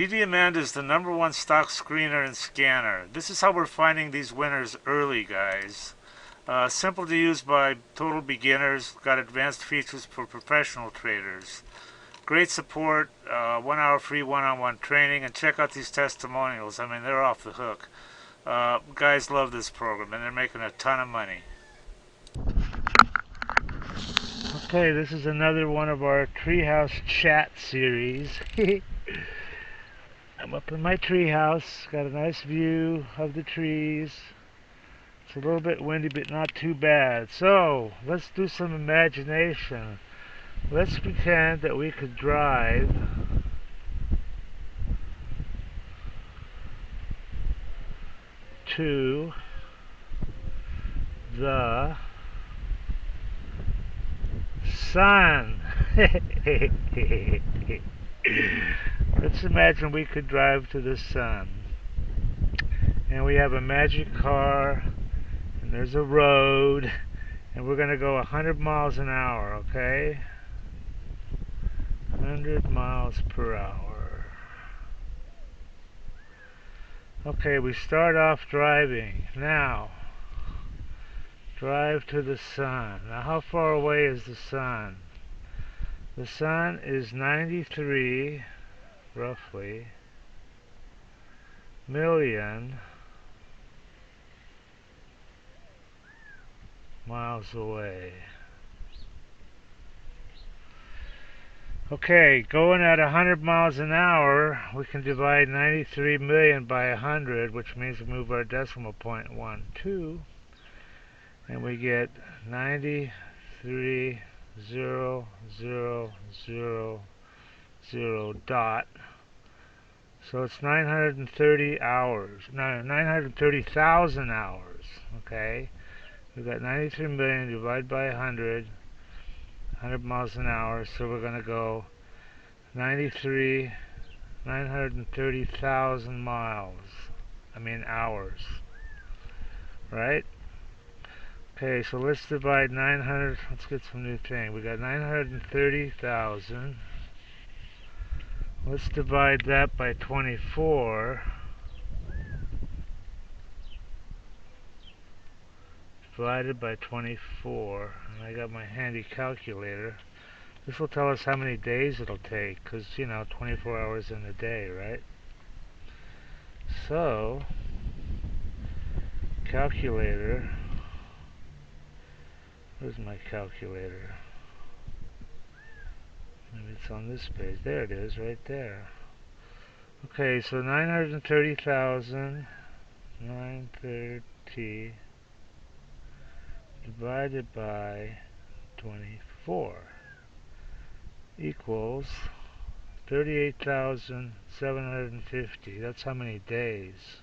DDAmanda is the #1 stock screener and scanner. This is how we're finding these winners early, guys. Simple to use by total beginners. Got advanced features for professional traders. Great support, 1 hour free one-on-one training, and check out these testimonials. I mean, they're off the hook. Guys love this program, and they're making a ton of money. Okay, this is another one of our Treehouse chat series. I'm up in my treehouse, got a nice view of the trees. It's a little bit windy, but not too bad. So, let's do some imagination. Let's pretend that we could drive to the sun. Let's imagine we could drive to the sun. And we have a magic car, and there's a road, and we're going to go 100 miles an hour, okay? 100 miles per hour. Okay, we start off driving. Now, drive to the sun. Now, how far away is the sun? The sun is 93, roughly, million miles away. Okay, going at 100 miles an hour, we can divide 93 million by 100, which means we move our decimal point 1, 2, and we get 93,000 dot. So it's 930 hours. No, 930,000 hours. Okay, we've got 93 million divided by 100. 100 miles an hour, so we're going to go 930,000 miles. Hours. Right? Okay, so let's divide 900. Let's get some new thing. We got 930,000. Let's divide that by 24. Divided by 24. And I got my handy calculator. This will tell us how many days it'll take, because, 24 hours in a day, right? So, calculator. Where's my calculator? Maybe it's on this page. There it is, right there. Okay, so 930,000, 930 divided by 24 equals 38,750. That's how many days?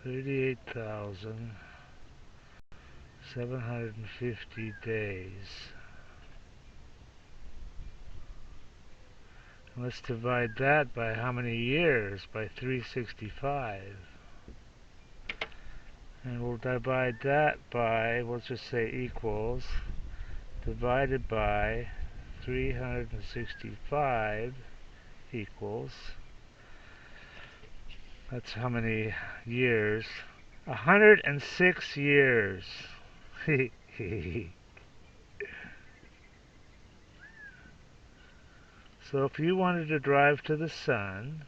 38,750 days. Let's divide that by how many years? By 365. And we'll divide that by, we'll just say equals, divided by 365 equals, that's how many years? 106 years. So if you wanted to drive to the sun,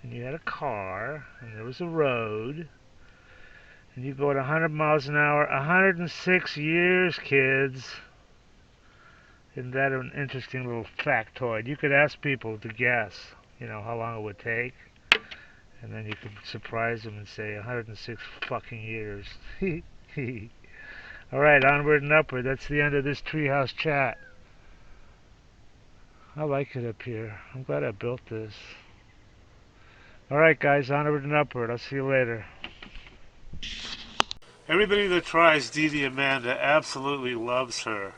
and you had a car, and there was a road, and you go at 100 miles an hour, 106 years, kids. Isn't that an interesting little factoid? You could ask people to guess, how long it would take, and then you could surprise them and say 106 fucking years. Alright, onward and upward. That's the end of this Treehouse chat. I like it up here. I'm glad I built this. Alright guys, onward and upward. I'll see you later. Everybody that tries DDAmanda absolutely loves her.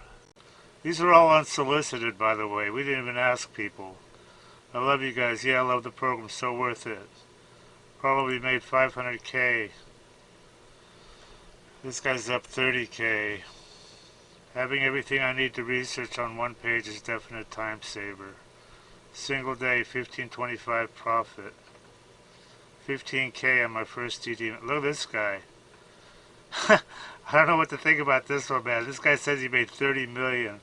These are all unsolicited, by the way. We didn't even ask people. I love you guys. Yeah, I love the program. So worth it. Probably made 500K. This guy's up 30K. Having everything I need to research on one page is definite time saver. Single day, 1525 profit. 15K on my first DD. Look at this guy. I don't know what to think about this one, man. This guy says he made 30 million.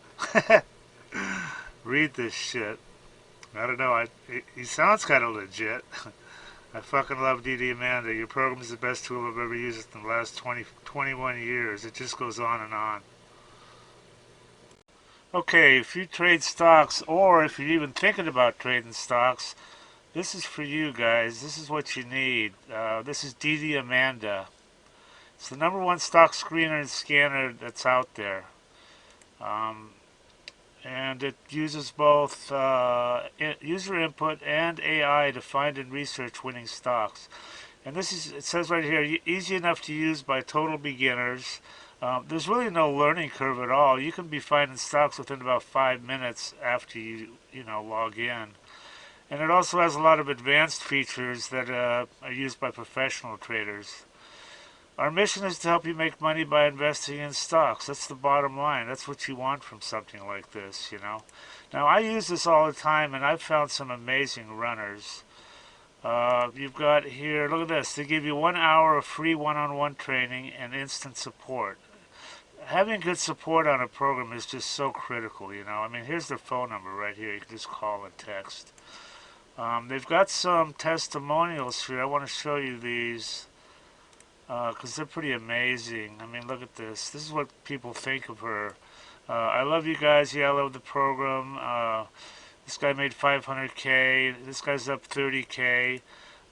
Read this shit. I don't know. He sounds kind of legit. I fucking love DDAmanda. Your program is the best tool I've ever used in the last 21 years. It just goes on and on. Okay, if you trade stocks, or if you're even thinking about trading stocks, this is for you guys. This is what you need. This is DDAmanda. It's the #1 stock screener and scanner that's out there. Um, and it uses both user input and AI to find and research winning stocks. And this is, it says right here, easy enough to use by total beginners. There's really no learning curve at all. You can be finding stocks within about 5 minutes after you log in. And it also has a lot of advanced features that are used by professional traders. Our mission is to help you make money by investing in stocks. That's the bottom line. That's what you want from something like this, Now, I use this all the time, and I've found some amazing runners. You've got here, look at this. They give you 1 hour of free one-on-one training and instant support. Having good support on a program is just so critical, I mean, here's their phone number right here. You can just call and text. They've got some testimonials here. I want to show you these because they're pretty amazing. I mean, look at this. This is what people think of her. I love you guys. Yeah, I love the program. This guy made 500K. This guy's up 30K.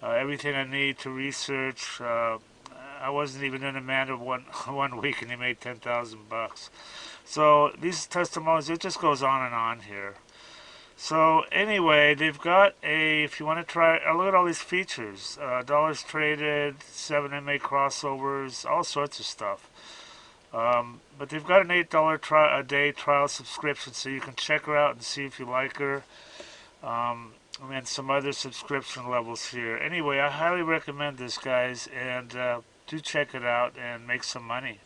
Everything I need to research. I wasn't even in Amanda one week, and he made 10,000 bucks. So these testimonials, it just goes on and on here. So anyway, they've got if you want to try, look at all these features. Dollars traded, 7MA crossovers, all sorts of stuff. But they've got an $8 a day trial subscription, so you can check her out and see if you like her. And then some other subscription levels here. Anyway, I highly recommend this, guys, and do check it out and make some money.